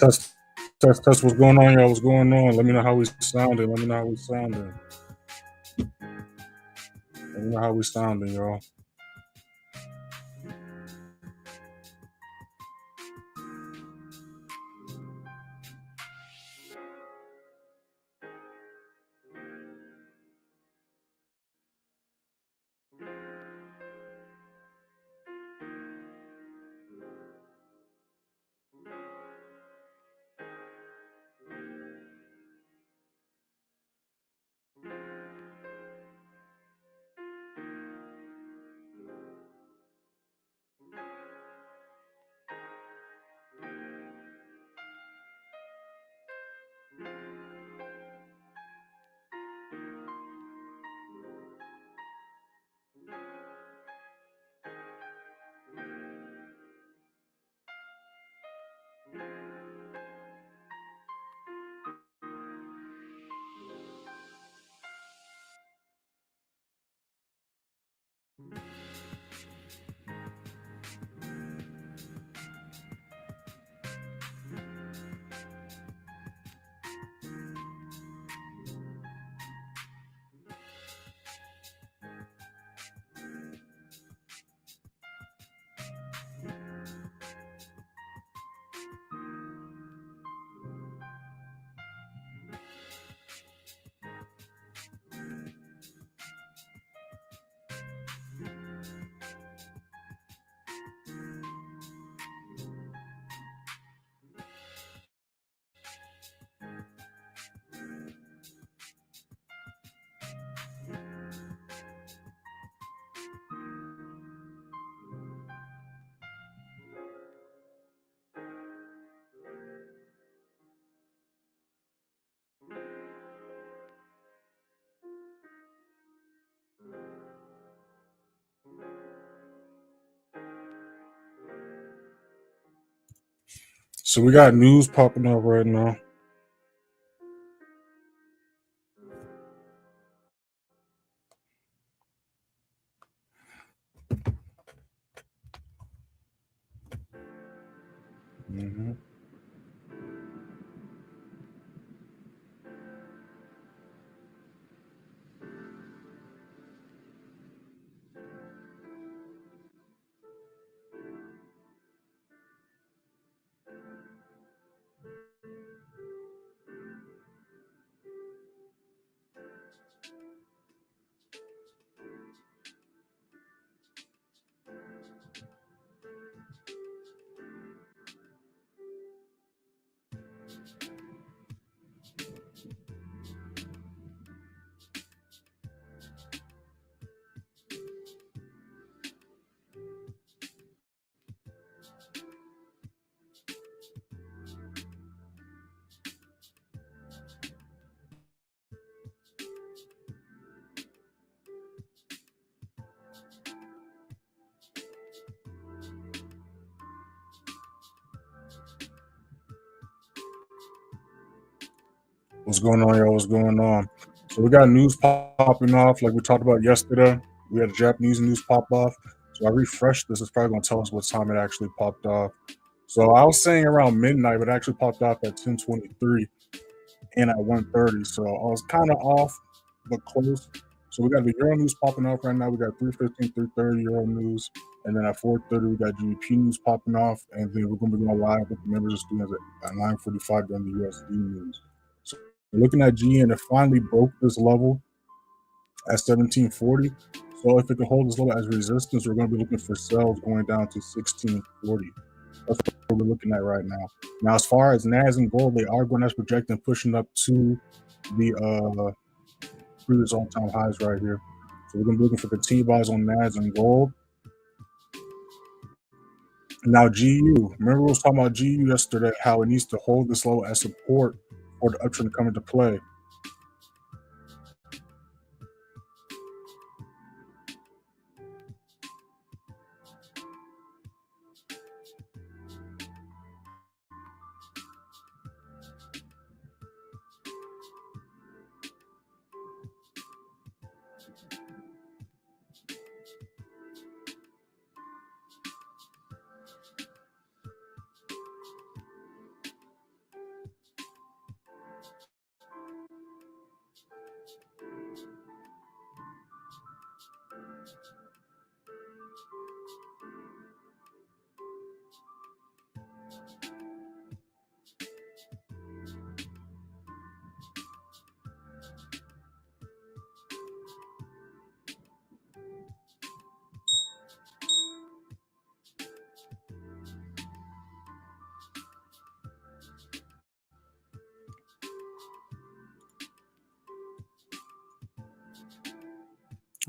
Test, test. What's going on, y'all? What's going on? Let me know how we sounding. Let me know how we sounding. Let me know how we sounding, y'all. So we got news popping up right now. Mm-hmm. What's going on, y'all? What's going on? So we got news popping off like we talked about yesterday. We had Japanese news pop off. So I refreshed this. It's probably going to tell us what time it actually popped off. So I was saying around midnight, but it actually popped off at 10:23 and at 1:30. So I was kind of off, but close. So we got the Euro news popping off right now. We got 3:15, 3:30 Euro news. And then at 4:30, we got GBP news popping off. And then we're going to be going live with the members and students at 9:45 during the USD news. So we're looking at GN, it finally broke this level at 1740. So if it can hold this level as resistance, we're going to be looking for sells going down to 1640. That's what we're looking at right now. Now, as far as NAS and gold, they are going as projected, pushing up to the previous all-time highs right here. So we're going to be looking for continued buys on NAS and gold. Now, GU, remember we was talking about GU yesterday, how it needs to hold this level as support for the uptrend to come into play.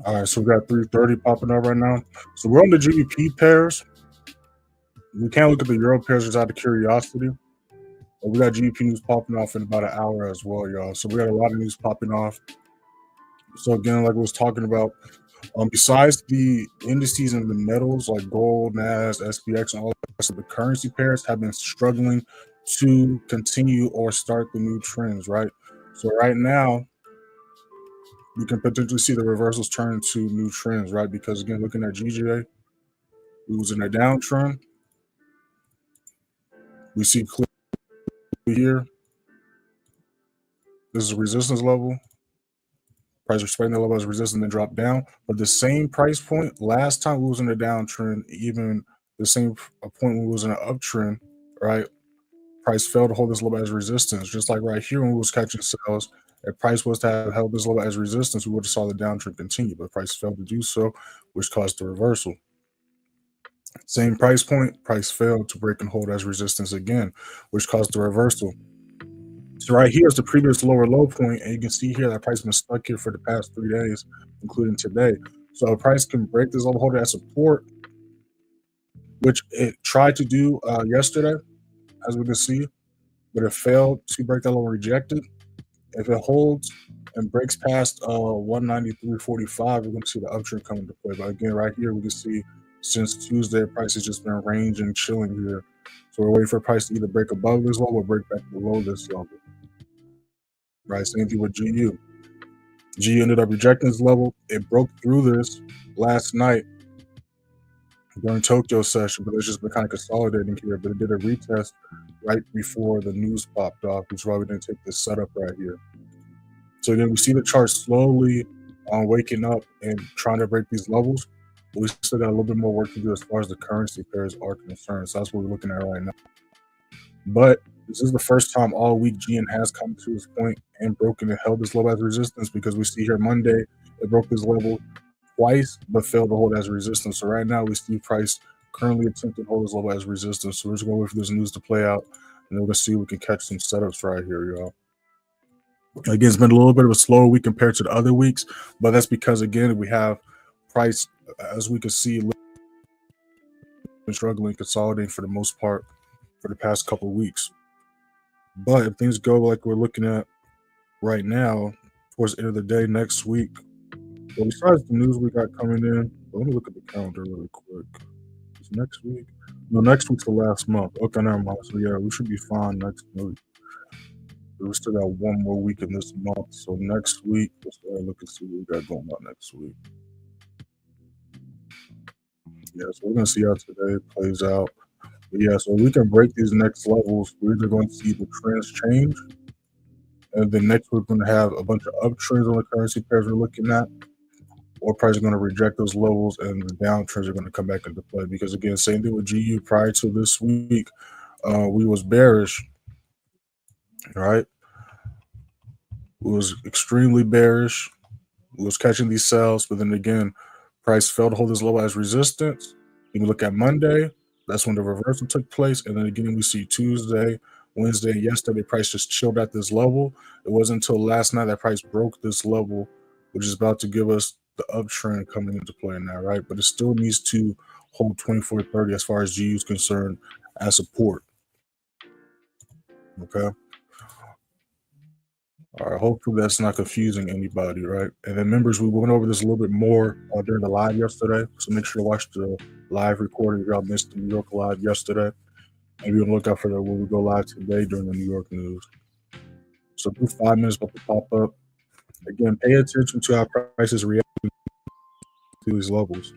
All right, so we got 330 popping up right now. So we're on the GBP pairs. We can't look at the Euro pairs just out of curiosity. But we got GBP news popping off in about an hour as well, y'all. So we got a lot of news popping off. So again, like I was talking about, besides the indices and the metals like gold, NAS, SPX, and all the rest of the currency pairs have been struggling to continue or start the new trends, right? So right now, we can potentially see the reversals turn to new trends, right? Because again, looking at GJ, we was in a downtrend. We see clear here. This is a resistance level. Price respecting that level as resistance, then drop down. But the same price point last time we was in a downtrend, even the same point we was in an uptrend, right? Price failed to hold this level as resistance. Just like right here when we was catching sales, if price was to have held this level as resistance, we would have saw the downtrend continue. But price failed to do so, which caused the reversal. Same price point, price failed to break and hold as resistance again, which caused the reversal. So right here is the previous lower low point, and you can see here that price has been stuck here for the past 3 days, including today. So a price can break this level, hold it as support, which it tried to do yesterday, as we can see, but it failed to break that level, rejected. If it holds and breaks past 193.45, we're going to see the uptrend come into play. But again, right here, we can see since Tuesday, price has just been ranging, chilling here. So we're waiting for price to either break above this level or break back below this level. Right, same thing with GU. GU ended up rejecting this level. It broke through this last night during Tokyo session, but it's just been kind of consolidating here. But it did a retest right before the news popped off, which is why we didn't take this setup right here. So again, we see the chart slowly waking up and trying to break these levels. But we still got a little bit more work to do as far as the currency pairs are concerned. So that's what we're looking at right now. But this is the first time all week GN has come to this point and broken and held this level as resistance, because we see here Monday it broke this level twice but failed to hold as resistance. So right now we see price currently attempting to hold this level as resistance. So we're just going to wait for this news to play out, and we're going to see if we can catch some setups right here, y'all. Again, it's been a little bit of a slower week compared to the other weeks, but that's because, again, we have price, as we can see, been struggling, consolidating for the most part for the past couple of weeks. But if things go like we're looking at right now, towards the end of the day next week, well, besides the news we got coming in, let me look at the calendar really quick. It's next week? No, next week's the last month. Okay, never mind. So yeah, we should be fine next week. We still got one more week in this month. So next week, let's look and see what we got going on next week. Yeah, so we're gonna see how today plays out. But yeah, so we can break these next levels. We're either going to see the trends change, and then next we're going to have a bunch of uptrends on the currency pairs we're looking at, or price is going to reject those levels and the downtrends are going to come back into play. Because again, same thing with GU. Prior to this week, we was bearish, right? It was extremely bearish. It was catching these sells, but then again, price failed to hold this level as resistance. When we look at Monday, that's when the reversal took place. And then again, we see Tuesday, Wednesday, and yesterday, price just chilled at this level. It wasn't until last night that price broke this level, which is about to give us the uptrend coming into play now, right? But it still needs to hold 24.30 as far as GU is concerned as support. Okay. All right, hopefully that's not confusing anybody, right? And then members, we went over this a little bit more during the live yesterday, so make sure to watch the live recording if y'all missed the New York live yesterday. And be on the lookout for that when we go live today during the New York news. So do 5 minutes about to pop up. Again, pay attention to how prices react to these levels.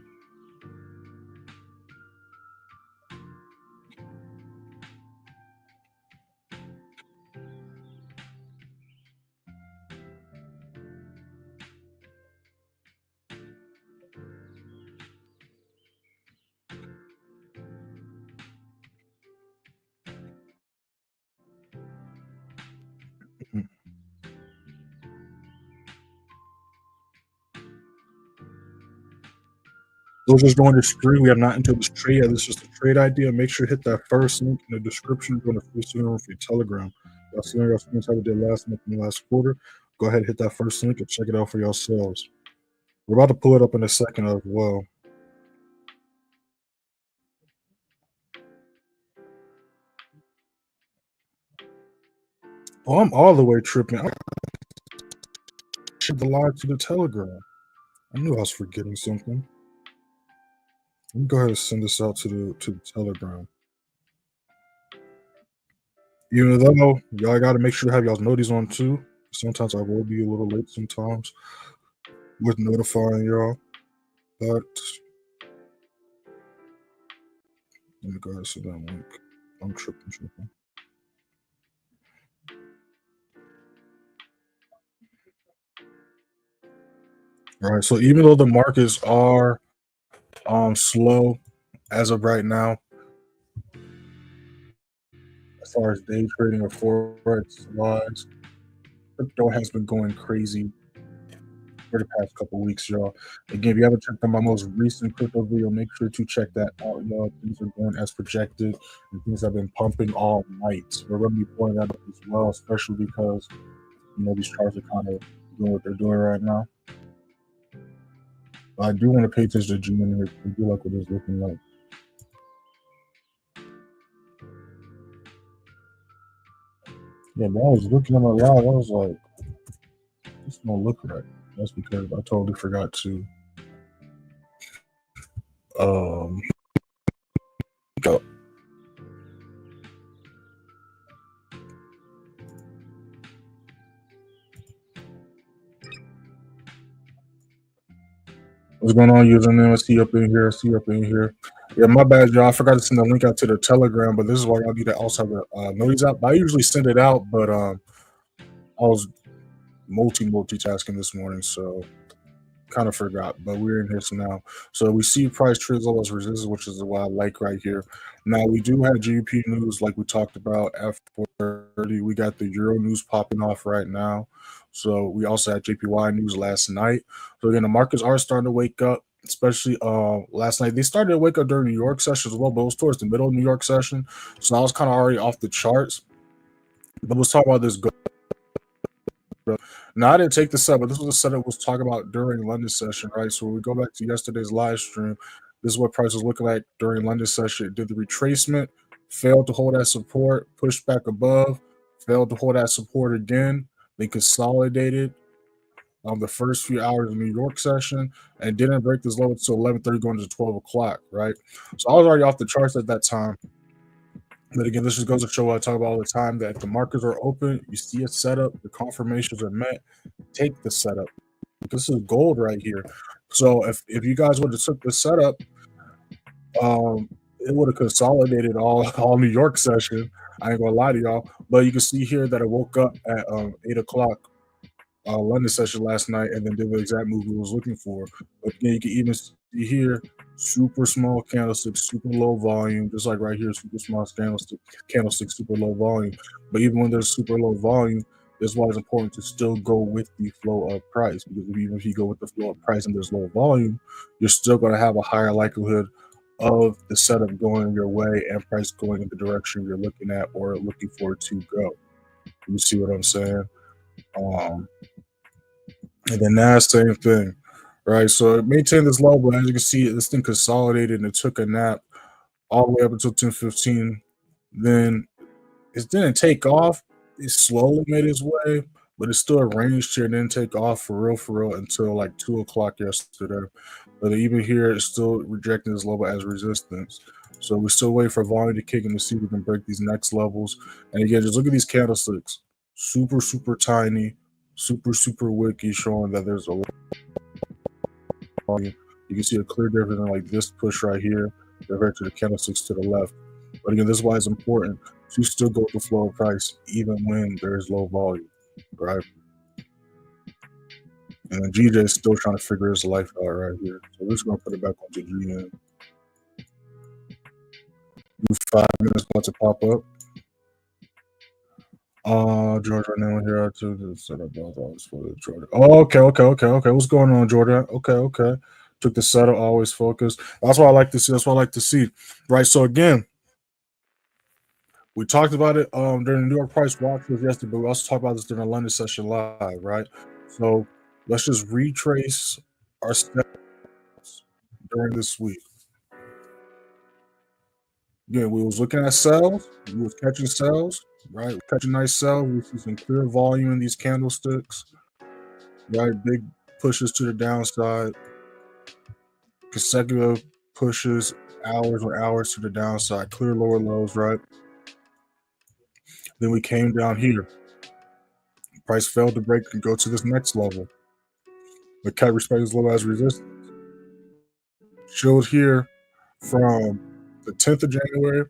Those just doing this free. We are not into this trade yet. This is just a trade idea. Make sure to hit that first link in the description. Go to free seminar for your Telegram. Y'all see our screens how we did last month and last quarter. Go ahead and hit that first link and check it out for yourselves. We're about to pull it up in a second as well. Oh, I'm all the way tripping. I should the live to the Telegram. I knew I was forgetting something. Let me go ahead and send this out to the Telegram. Even though y'all got to make sure to have y'all's notice on too. Sometimes I will be a little late sometimes with notifying y'all. But let me go ahead and send that link. I'm tripping. All right. So even though the markets are slow as of right now, as far as day trading or forex wise, crypto has been going crazy for the past couple weeks, y'all. Again, if you haven't checked out my most recent crypto video, make sure to check that out, y'all. Things are going as projected, and things have been pumping all night. We're going to be pointing that up as well, especially because these charts are kind of doing what they're doing right now. But I do want to pay attention to June here. I do like what it's looking like. Yeah, but I was looking at my live. I was like, this don't look right. That's because I totally forgot to go. What's going on, username? I see you up in here. I see you up in here. Yeah, my bad, y'all. I forgot to send the link out to the Telegram, but this is why y'all need to also have the notice out. I usually send it out, but I was multitasking this morning, so kind of forgot. But we're in here now. So we see price trades all as resistance, which is what I like right here. Now we do have GBP news, like we talked about at 4:30. We got the Euro news popping off right now. So we also had JPY news last night. So again, the markets are starting to wake up, especially last night. They started to wake up during New York session as well, but it was towards the middle of New York session. So I was kind of already off the charts. But let's talk about this. Now I didn't take the set, but this was a setup was talking about during London session, right? So when we go back to yesterday's live stream, this is what price was looking like during London session. It did the retracement, failed to hold that support, pushed back above, failed to hold that support again. They consolidated on the first few hours of New York session and didn't break this low until 11:30 going to 12 o'clock, right? So I was already off the charts at that time. But again, this just goes to show what I talk about all the time, that if the markets are open, you see a setup, the confirmations are met, take the setup. This is gold right here. So if you guys would have took the setup, it would have consolidated all New York session. I ain't gonna lie to y'all, but you can see here that I woke up at 8 o'clock London session last night and then did the exact move we was looking for. But again, you can even see here, super small candlestick, super low volume, just like right here, super small candlestick, super low volume. But even when there's super low volume, that's why it's important to still go with the flow of price, because even if you go with the flow of price and there's low volume, you're still going to have a higher likelihood of the setup going your way and price going in the direction you're looking at or looking for it to go. You see what I'm saying? And then NAS, same thing, right? So it maintained this low, but as you can see, this thing consolidated and it took a nap all the way up until 10:15. Then it didn't take off. It slowly made its way, but it still arranged here and didn't take off for real until like 2 o'clock yesterday. But even here, it's still rejecting this level as resistance. So we still wait for volume to kick in to see if we can break these next levels. And again, just look at these candlesticks. Super tiny, super wicky, showing that there's a lot of volume. You can see a clear difference in like this push right here compared to the candlesticks to the left. But again, this is why it's important to still go with the flow of price even when there's low volume, right? And then GJ is still trying to figure his life out right here. So we're just going to put it back onto GM. 5 minutes about to pop up. George right now here to set up always for the Jordan. Oh, okay. What's going on, Jordan? Okay. Took the setup, always focused. That's what I like to see. That's what I like to see. Right. So again, we talked about it during the New York price watch yesterday, but we also talked about this during the London session live, right? So let's just retrace our steps during this week. Again, we was looking at sells. We was catching sells, right? Catching nice sells. We see some clear volume in these candlesticks, right? Big pushes to the downside, consecutive pushes, hours or hours to the downside, clear lower lows, right? Then we came down here. Price failed to break and go to this next level. But kept respecting as low as resistance. Showed here from the 10th of January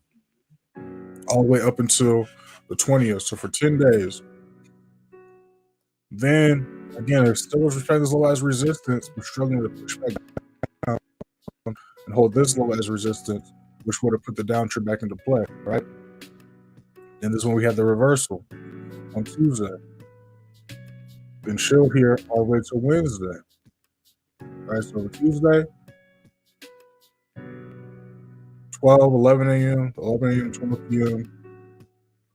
all the way up until the 20th. So for 10 days. Then again, it still was respecting as low as resistance, but struggling to push back down and hold this low as resistance, which would have put the downtrend back into play, right? And this is when we had the reversal on Tuesday. Then showed here all the way to Wednesday. Right, so Tuesday, 12, 11 a.m., 11 a.m., 12 p.m.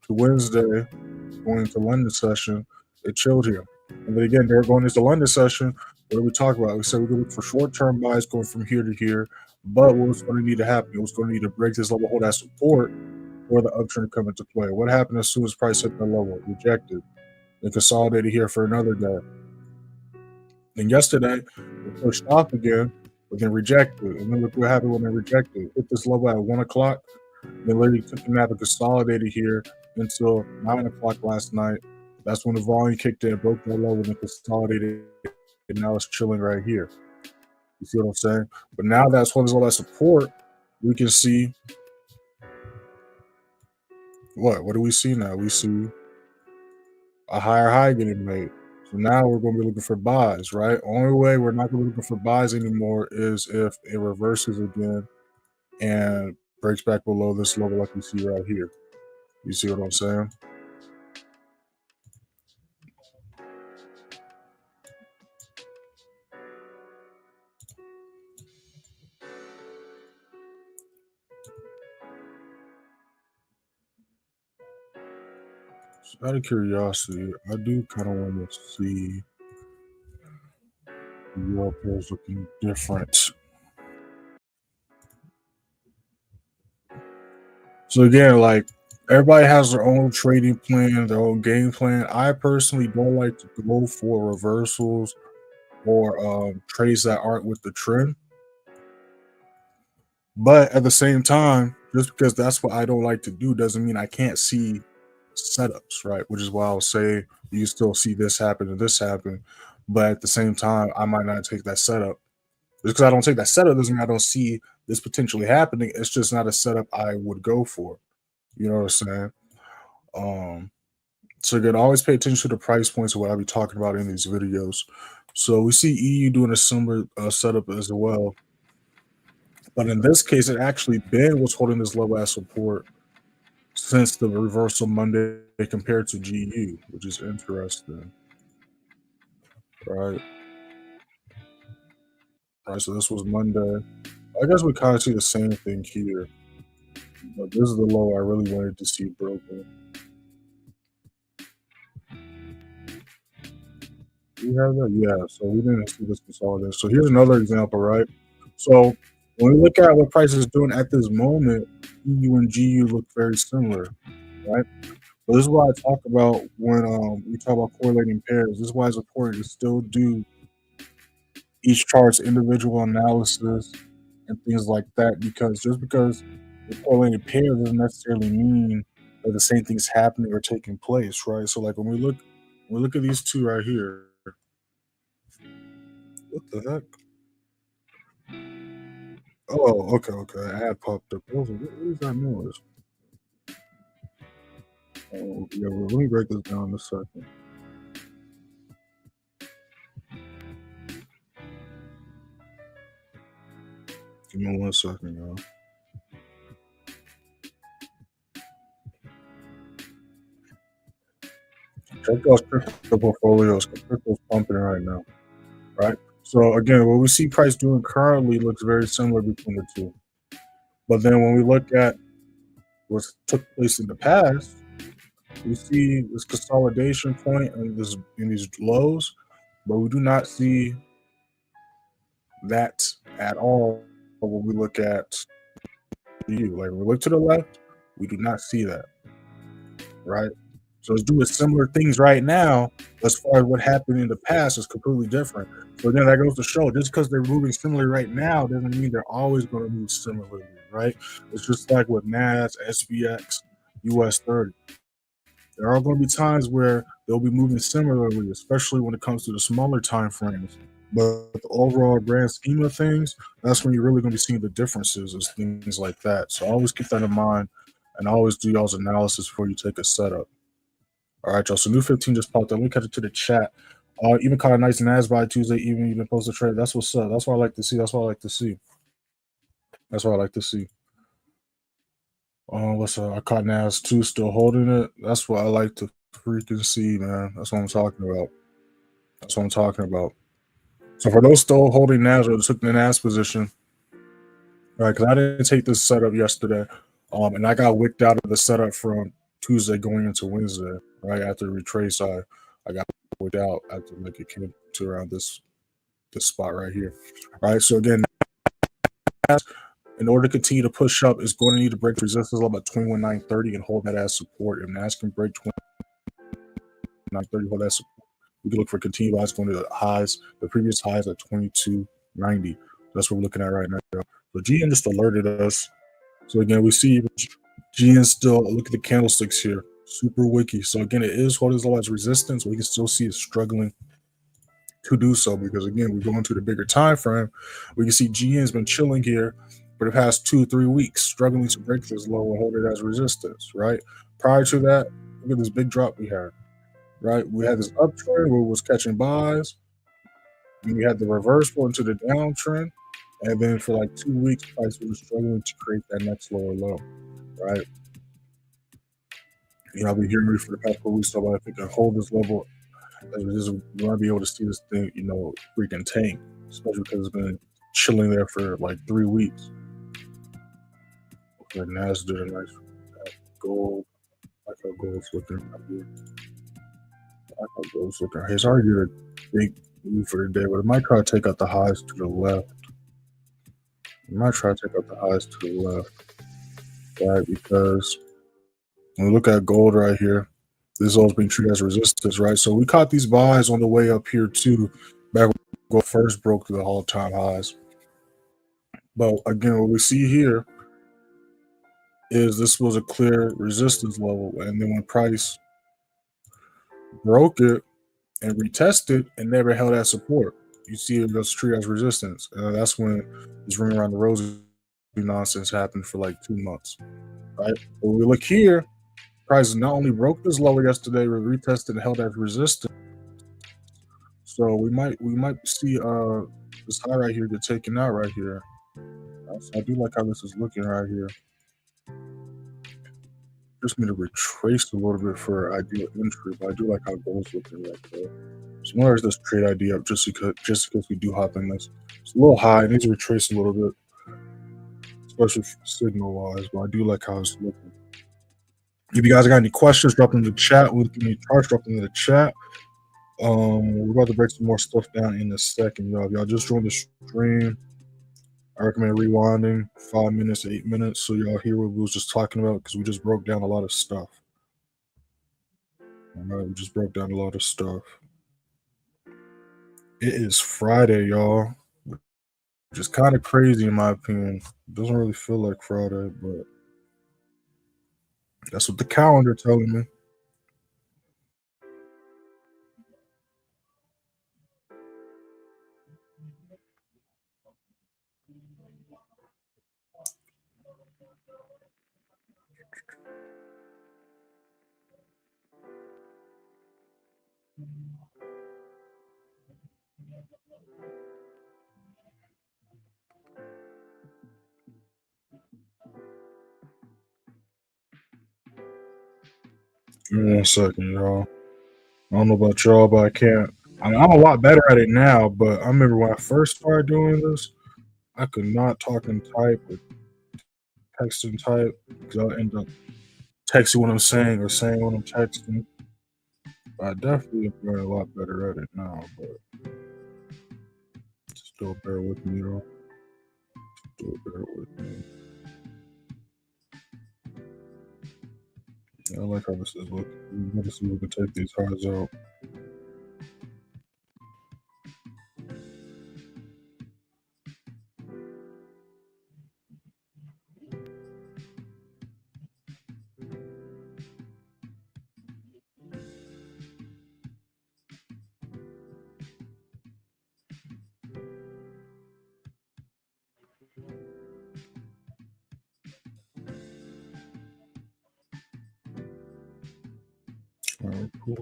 to Wednesday, going into London session, it chilled here. And then again, they're going into London session. What did we talk about? We said we're going to look for short-term buys going from here to here. But what was going to need to happen? It was going to need to break this level, hold that support for the uptrend to come into play. What happened as soon as price hit that level? Rejected. Then consolidated here for another day. Then yesterday, it pushed off again, but then rejected. And then look what happened when they rejected. Hit this level at 1 o'clock. They literally took the nap and consolidated here until 9 o'clock last night. That's when the volume kicked in, broke that level, and consolidated. And now it's chilling right here. You see what I'm saying? But now that's when there's all that support, we can see what? What do we see now? We see a higher high getting made. So now we're going to be looking for buys, right? Only way we're not going to be looking for buys anymore is if it reverses again and breaks back below this level like we see right here. You see what I'm saying? So out of curiosity, I do kind of want to see the euro pairs looking different. So again, like everybody has their own trading plan, their own game plan. I personally don't like to go for reversals or trades that aren't with the trend. But at the same time, just because that's what I don't like to do doesn't mean I can't see setups, right? Which is why I'll say you still see this happen and this happen. But at the same time, I might not take that setup. Just because I don't take that setup doesn't mean I don't see this potentially happening. It's just not a setup I would go for. You know what I'm saying? So again, always pay attention to the price points of what I'll be talking about in these videos. So we see EU doing a similar setup as well. But in this case, it actually been was holding this level as support since the reversal Monday compared to GU, which is interesting. Right. All right, so this was Monday. I guess we kind of see the same thing here. But this is the low I really wanted to see broken. We have that? Yeah, so we didn't see this consolidation. So here's another example, right? So when we look at what price is doing at this moment, EU and GU look very similar, right? But this is why I talk about when we talk about correlating pairs. This is why it's important to still do each chart's individual analysis and things like that, because just because the correlating pair doesn't necessarily mean that the same thing's happening or taking place, right? So like when we look at these two right here, what the heck? Oh, okay. Ad popped up. What is that noise? Oh, yeah, well, let me break this down in a second. Give me 1 second, y'all. Check those crypto portfolios. Crypto's pumping right now, right? So again, what we see price doing currently looks very similar between the two. But then when we look at what took place in the past, we see this consolidation point and in these lows, but we do not see that at all when we look at you. Like when we look to the left, we do not see that, right? So it's doing similar things right now. As far as what happened in the past is completely different. So again, that goes to show just because they're moving similarly right now doesn't mean they're always going to move similarly, right? It's just like with NAS, SPX, US30. There are going to be times where they'll be moving similarly, especially when it comes to the smaller time frames. But the overall grand scheme of things, that's when you're really going to be seeing the differences is things like that. So always keep that in mind and always do y'all's analysis before you take a setup. All right, y'all. So new 15 just popped up. Let me cut it to the chat. Even caught a nice NAS by Tuesday even posted a trade. That's what's up. That's what I like to see. That's what I like to see. That's what I like to see. What's up? I caught NAS 2 still holding it. That's what I like to freaking see, man. That's what I'm talking about. That's what I'm talking about. So for those still holding NAS or took the NAS position, right? Because I didn't take this setup yesterday, and I got wicked out of the setup from Tuesday going into Wednesday, right after the retrace. I got wicked out after like it came to around this spot right here, right? So again, in order to continue to push up, it's going to need to break resistance level at 21,930 and hold that as support. If NAS can break 29.30, hold that support. We can look for continued buys going to the highs, the previous highs at 22.90. That's what we're looking at right now. So GN just alerted us. So again, we see GN still, look at the candlesticks here, super wicky. So again, it is holding as low as resistance. We can still see it struggling to do so because again, we go into the bigger time frame. We can see GN's been chilling here for the past 2-3 weeks, struggling to break this low and hold it as resistance, right? Prior to that, look at this big drop we had, right? We had this uptrend where it was catching buys. Then we had the reversal into the downtrend. And then for like 2 weeks, price was struggling to create that next lower low, right? You know, I've been hearing me for the past 4 weeks, so I think I hold this level as we want to be able to see this thing, you know, freaking tank, especially because it's been chilling there for like 3 weeks. Okay, Nas did a nice gold. I like how gold's looking right here. I like how gold's looking. It's already did a big move for the day, but it might try to take out the highs to the left. It might try to take out the highs to the left, right? Because when we look at gold right here, this is always being treated as resistance, right? So we caught these buys on the way up here too, back when gold first broke through the all-time highs. But again, what we see here is this was a clear resistance level, and then when price broke it and retested and never held that support, you see it was treated as resistance. That's when this ring around the rosy nonsense happened for like 2 months, right? But we look here, price not only broke this lower yesterday, but retested and held as resistance. So we might see this high right here get taken out right here. So I do like how this is looking right here. Just need to retrace a little bit for ideal entry, but I do like how gold's looking right there. So where's this trade idea up just because we do hop in this. It's a little high, it needs to retrace a little bit, especially signal wise, but I do like how it's looking. If you guys got any questions, drop them in the chat. We'll give me a charge, drop them in the chat. We're about to break some more stuff down in a second, y'all. If y'all just joined the stream, I recommend rewinding 5 minutes, 8 minutes, so y'all hear what we was just talking about because we just broke down a lot of stuff. All right, we just broke down a lot of stuff. It is Friday, y'all, which is kind of crazy in my opinion. It doesn't really feel like Friday, but that's what the calendar telling me. Give me 1 second, y'all. I don't know about y'all, but I can't. I'm a lot better at it now, but I remember when I first started doing this, I could not talk and type or text and type because I'll end up texting what I'm saying or saying what I'm texting. But I definitely am getting a lot better at it now. But Still bear with me, though. Still bear with me. I like how this is looking. Let's see if we can take these highs out. All right, cool.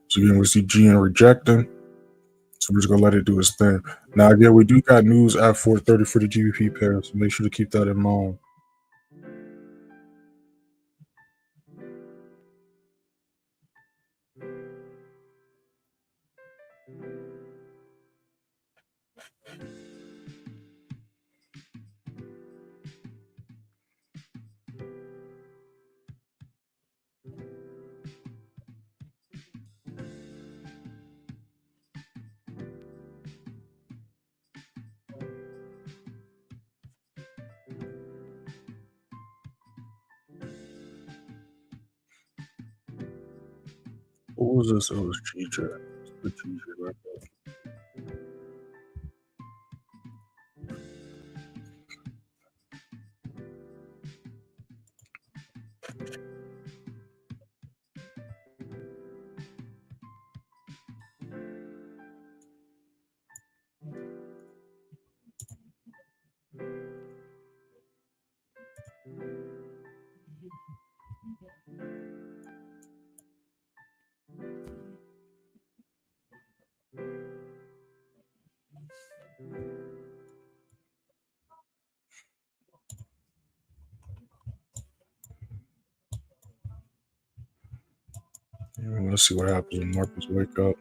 So again, we see GN rejecting. So we're just gonna let it do its thing. Now again, we do got news at 4:30 for the GBP pair, so make sure to keep that in mind. What was this? It was GJ. The GJ right there. Let's see what happens when markets wake up.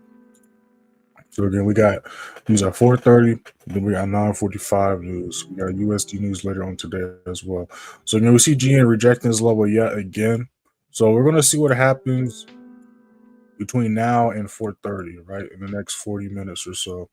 So again, we got news at 4:30. Then we got 9:45 news. We got USD news later on today as well. So again, we see GN rejecting this level yet again. So we're gonna see what happens between now and 4:30, right? In the next 40 minutes or so.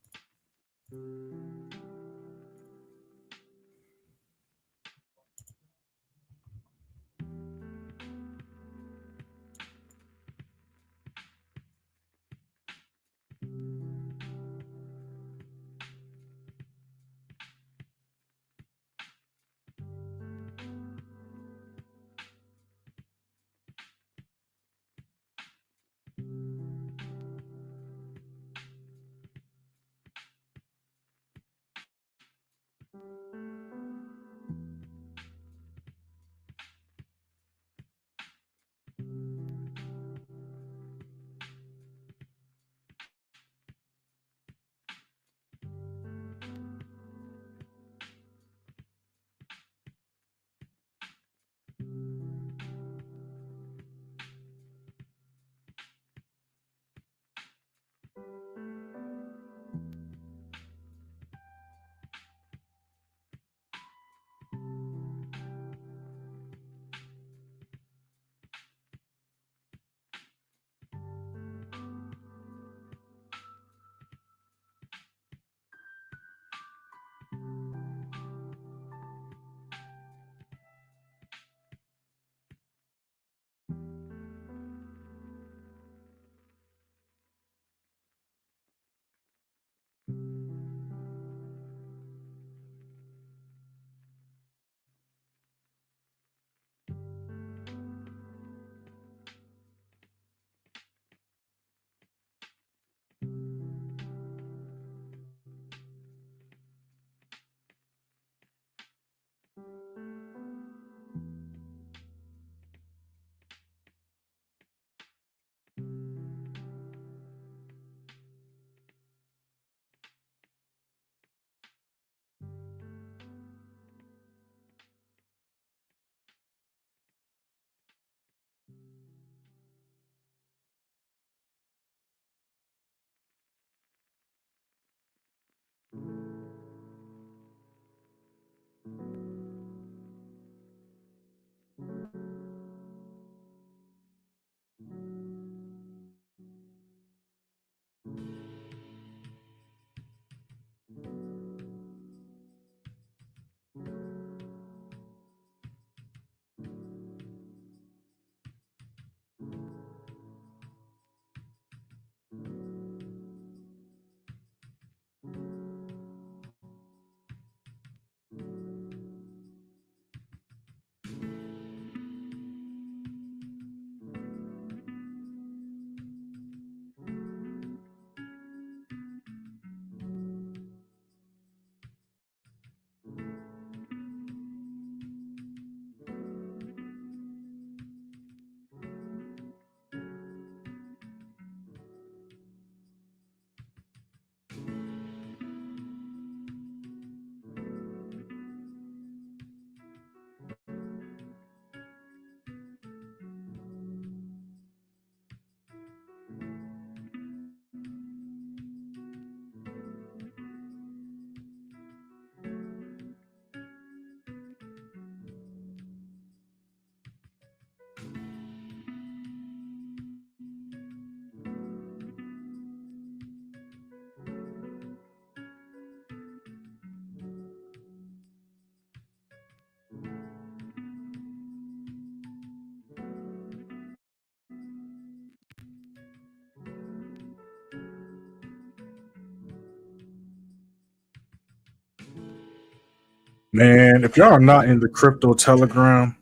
Man, if y'all are not in the crypto Telegram,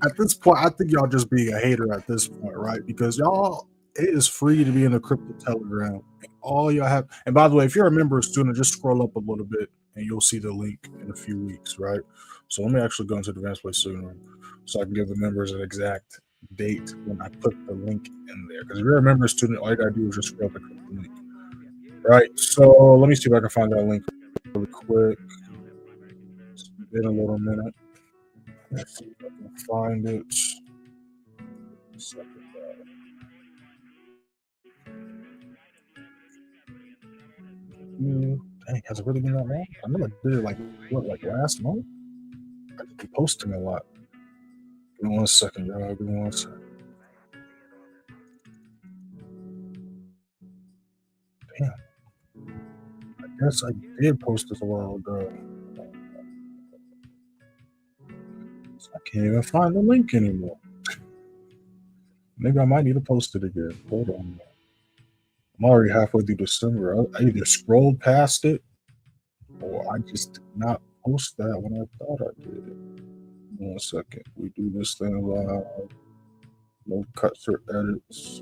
at this point, I think y'all just being a hater at this point, right? Because y'all, it is free to be in the crypto Telegram. All y'all have, and by the way, if you're a member or student, just scroll up a little bit and you'll see the link in a few weeks, right? So let me actually go into the advanced play student room so I can give the members an exact date when I put the link in there. Because if you're a member or student, all you gotta do is just scroll up and click the link. Right. So let me see if I can find that link really quick. It's been a little minute. Let's see if I can find it. Dang, has it really been that long? I know I did it like last month? I could be posting a lot. Give me 1 second, y'all. Give me 1 second. Damn. I guess I did post this a while ago. So I can't even find the link anymore. Maybe I might need to post it again. Hold on. I'm already halfway through December. I either scrolled past it or I just did not post that when I thought I did. 1 second. We do this thing live. No cuts or edits.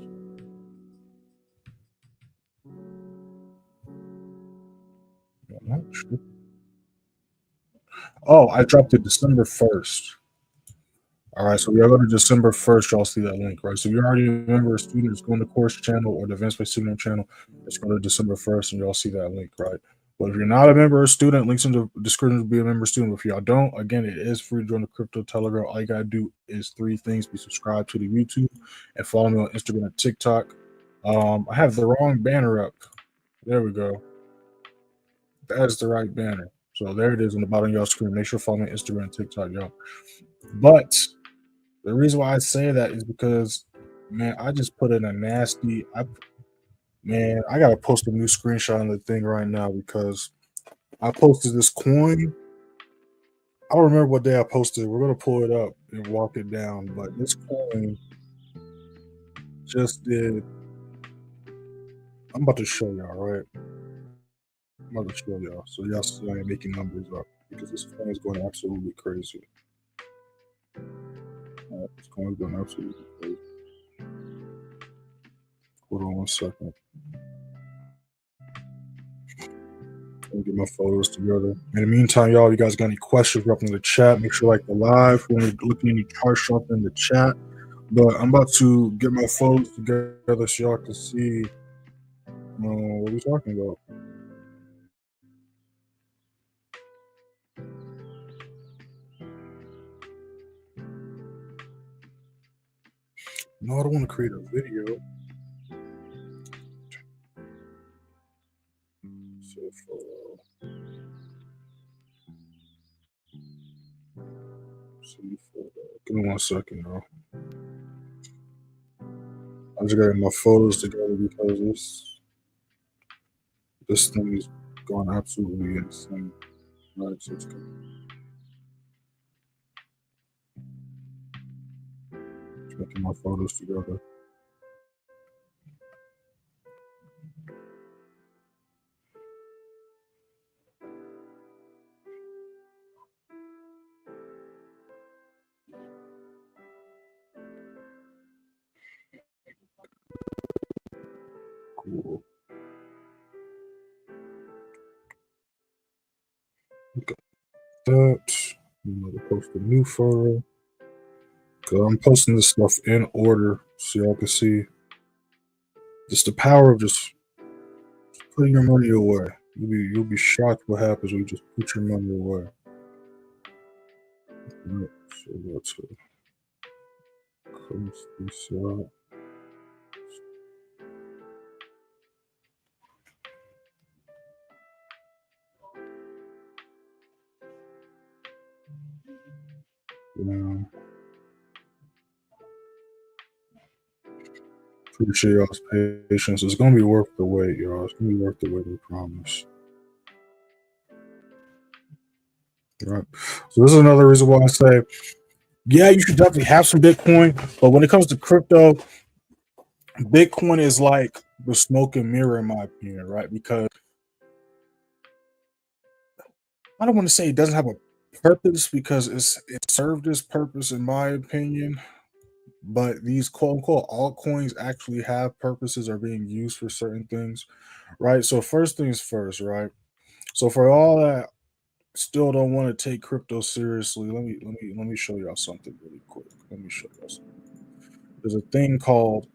Oh, I dropped it December 1st. All right, so we are going to December 1st. Y'all see that link, right? So if you're already a member or student, just go in the course channel or the Advanced Play Student channel. Let's go to December 1st and y'all see that link, right? But if you're not a member or student, links in the description to be a member or student. But if y'all don't, again, it is free to join the crypto Telegram. All you got to do is 3 things: be subscribed to the YouTube and follow me on Instagram and TikTok. I have the wrong banner up. There we go. That is the right banner. So there it is on the bottom of your screen. Make sure to follow me on Instagram and TikTok, y'all. But the reason why I say that is because, man, I just put in a nasty. I gotta post a new screenshot on the thing right now because I posted this coin. I don't remember what day I posted. We're gonna pull it up and walk it down, but this coin just did. I'm about to show y'all, right? I'm about to show y'all, so y'all see I am making numbers up because this coin is going absolutely crazy. This coin is going absolutely crazy. Hold on 1 second. Let me get my photos together. In the meantime, y'all, you guys got any questions, drop them in the chat. Make sure like the live when you're looking at any charts, drop them in the chat. But I'm about to get my photos together so y'all can see what we're talking about. No, I don't want to create a video. Give me 1 second, y'all. I'm just getting my photos together because this thing is going absolutely insane. Right, so it's good. Just making my photos together. Cool. Got that. I'm going to post a new photo. I'm posting this stuff in order so y'all can see. Just the power of just putting your money away. You'll be shocked what happens when you just put your money away. Right, so let's close this out. Yeah. Appreciate y'all's patience. It's gonna be worth the wait, y'all. It's gonna be worth the wait, I promise. Right. So this is another reason why I say, yeah, you should definitely have some Bitcoin, but when it comes to crypto, Bitcoin is like the smoke and mirror, in my opinion, right? Because I don't want to say it doesn't have a purpose because it served its purpose in my opinion. But these quote unquote altcoins actually have purposes, are being used for certain things, right? So first things first, right? So for all that still don't want to take crypto seriously, let me show y'all something really quick. Let me show y'all something. There's a thing called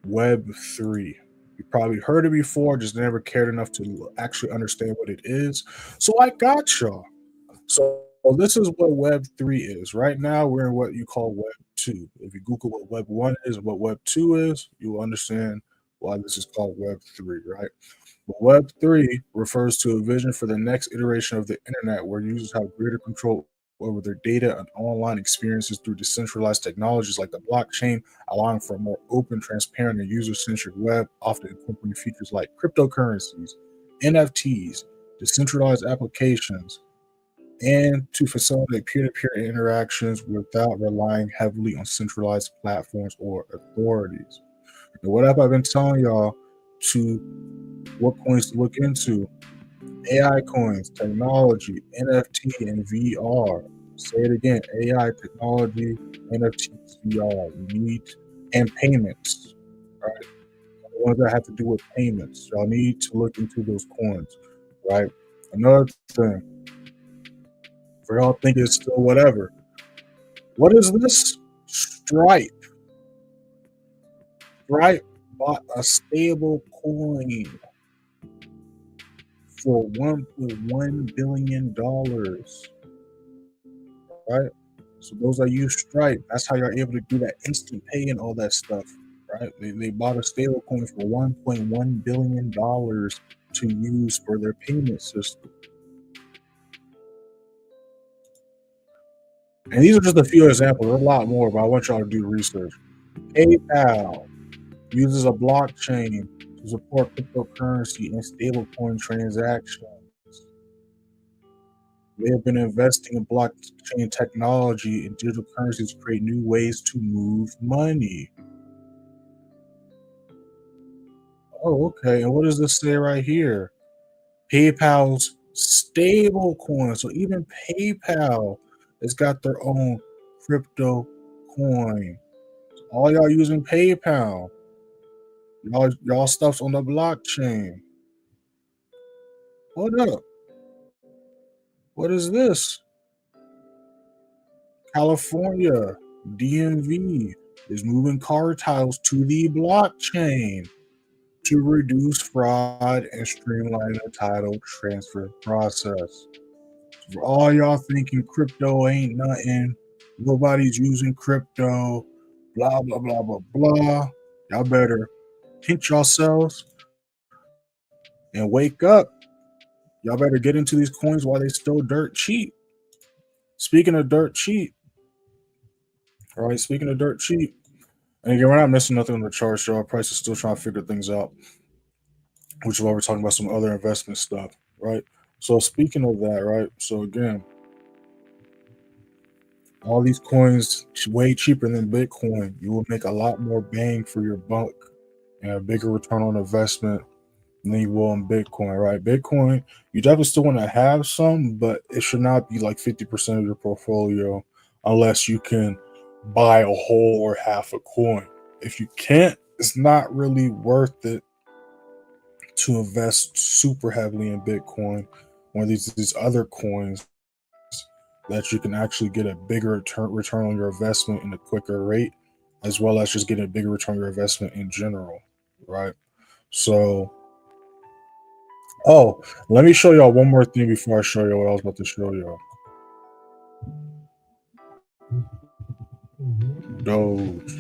Web3. You probably heard it before, just never cared enough to actually understand what it is. So I got y'all. So this is what Web 3 is. Right now, we're in what you call Web 2. If you Google what Web 1 is and what Web 2 is, you will understand why this is called Web 3, right? But Web 3 refers to a vision for the next iteration of the internet where users have greater control over their data and online experiences through decentralized technologies like the blockchain, allowing for a more open, transparent, and user centric web, often incorporating features like cryptocurrencies, NFTs, decentralized applications, and to facilitate peer-to-peer interactions without relying heavily on centralized platforms or authorities. And what have I been telling y'all to what coins to look into? AI coins, technology, NFT, and VR. Say it again: AI, technology, NFTs, VR. We need and payments. Right, the ones that have to do with payments. Y'all need to look into those coins. Right. Another thing, for y'all think it's still whatever. What is this? Stripe. Stripe bought a stable coin for $1.1 billion. Right? So those that use Stripe, that's how you're able to do that instant pay and all that stuff. Right? They bought a stable coin for $1.1 billion to use for their payment system. And these are just a few examples. There's a lot more, but I want y'all to do research. PayPal uses a blockchain to support cryptocurrency and stablecoin transactions. They have been investing in blockchain technology and digital currencies to create new ways to move money. Oh, okay. And what does this say right here? PayPal's stable coin. So even PayPal has got their own crypto coin. All y'all using PayPal. Y'all stuff's on the blockchain. Hold up. What is this? California, DMV is moving car titles to the blockchain to reduce fraud and streamline the title transfer process. For all y'all thinking crypto ain't nothing, nobody's using crypto, blah, blah, blah, blah, blah, y'all better pinch yourselves and wake up. Y'all better get into these coins while they still dirt cheap. Speaking of dirt cheap, all right, speaking of dirt cheap, and again, we're not missing nothing on the chart, so our price is still trying to figure things out, which is why we're talking about some other investment stuff, right? So speaking of that, right? So again, all these coins way cheaper than Bitcoin. You will make a lot more bang for your buck and a bigger return on investment than you will in Bitcoin, right? Bitcoin, you definitely still want to have some, but it should not be like 50% of your portfolio unless you can buy a whole or half a coin. If you can't, it's not really worth it to invest super heavily in Bitcoin or these other coins that you can actually get a bigger return on your investment in a quicker rate, as well as just getting a bigger return on your investment in general, right? So, oh, let me show y'all one more thing before I show you what I was about to show y'all. Doge.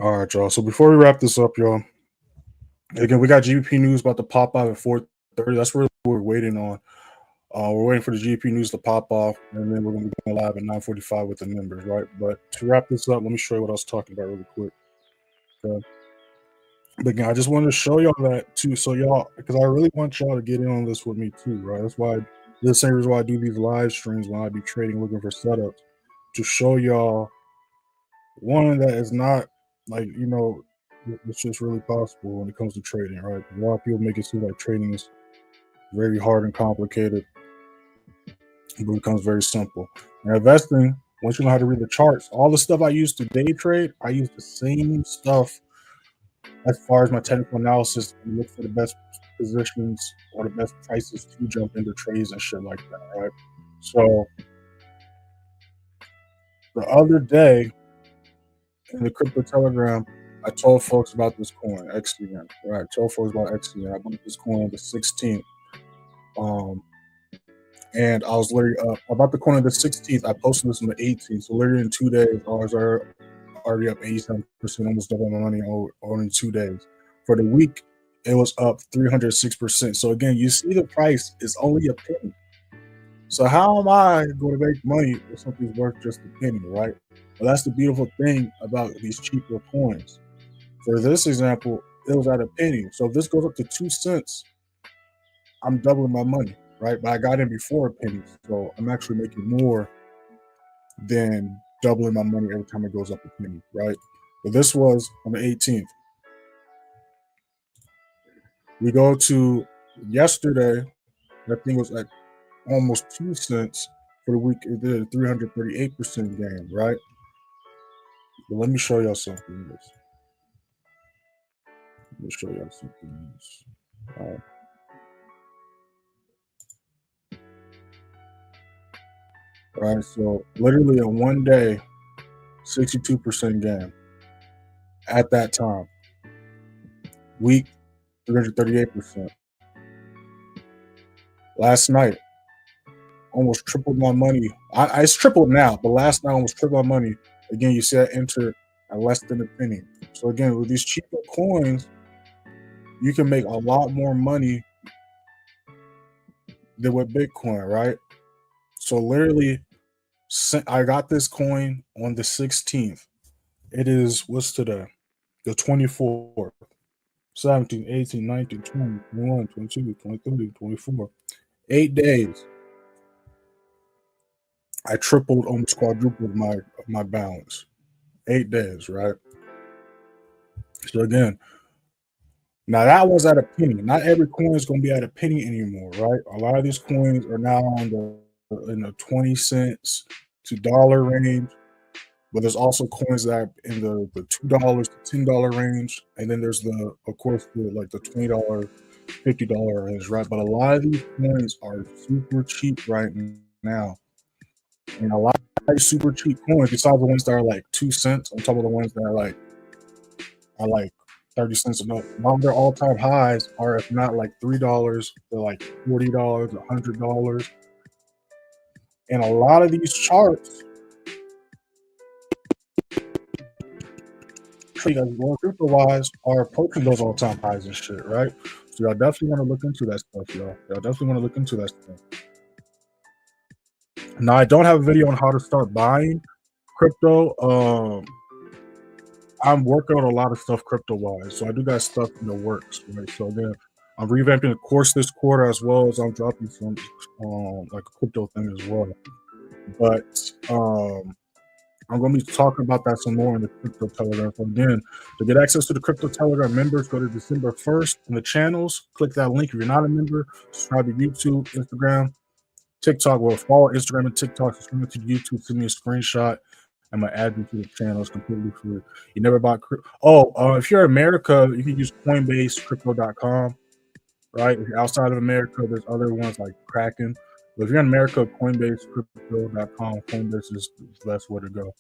All right, y'all. So before we wrap this up, y'all, again, we got GBP news about to pop out at 4:30. That's really what we're waiting on. We're waiting for the GBP news to pop off, and then we're going to be going live at 9:45 with the members, right? But to wrap this up, let me show you what I was talking about really quick. Okay. But again, I just wanted to show y'all that too, so y'all, because I really want y'all to get in on this with me too, right? That's why the same reason why I do these live streams when I be trading, looking for setups, to show y'all one that is not like it's just really possible when it comes to trading, right? A lot of people make it seem like trading is very hard and complicated, but it becomes very simple. And investing, once you know how to read the charts, all the stuff I use to day trade, I use the same stuff as far as my technical analysis and look for the best positions or the best prices to jump into trades and shit like that, right? So the other day in the crypto telegram, I told folks about this coin, XCN, right? I told folks about XCN. I bought this coin on the 16th. And I was literally about the coin on the 16th. I posted this on the 18th. So literally in 2 days, I was already up 87%, almost double my money in 2 days. For the week, it was up 306%. So again, you see the price is only a penny. So how am I going to make money if something's worth just a penny, right? Well, that's the beautiful thing about these cheaper coins. For this example, it was at a penny. So if this goes up to 2 cents, I'm doubling my money, right? But I got in before a penny, so I'm actually making more than doubling my money every time it goes up a penny, right? But this was on the 18th. We go to yesterday, that thing was at almost 2 cents. For the week, it did a 338% gain, right? But let me show y'all something else. Let me show y'all something else. All right. All right, so literally in 1 day, 62% gain at that time. Week, 338%. Last night, almost tripled my money. It's tripled now, but last night almost tripled my money. Again, you see I entered at less than a penny. So again, with these cheaper coins, you can make a lot more money than with Bitcoin, right? So literally, I got this coin on the 16th. It is, what's today? The 24th. 17, 18, 19, 20, 21, 22, 23, 24. 8 days. I tripled, almost quadrupled my balance. 8 days, right? So again, now that was at a penny. Not every coin is going to be at a penny anymore, right? A lot of these coins are now in the 20 cents to dollar range, but there's also coins that are in the $2 to $10 range, and then there's of course, the $20, $50 range, right? But a lot of these coins are super cheap right now, and a lot of these super cheap coins, besides the ones that are like 2 cents, on top of the ones that are like 30 cents a note. All their all-time highs are, if not like $3, they're like $40, $100. And a lot of these charts, crypto-wise, are approaching those all-time highs and shit, right? So y'all definitely want to look into that stuff, y'all. Y'all definitely want to look into that stuff. Now, I don't have a video on how to start buying crypto. I'm working on a lot of stuff crypto-wise, so I do got stuff in the works, right? So again, I'm revamping the course this quarter, as well as I'm dropping some like a crypto thing as well. But I'm going to be talking about that some more in the crypto telegram. So again, to get access to the crypto telegram members, go to December 1st in the channels. Click that link if you're not a member. Subscribe to YouTube, Instagram, TikTok. Well, follow Instagram and TikTok. Subscribe to YouTube. Send me a screenshot. I'm gonna add you to the channel. It's completely free. You never bought if you're in America, you can use Coinbase, crypto.com, right? If you're outside of America, there's other ones like Kraken. But if you're in America, Coinbase, crypto.com, Coinbase is the best way to go.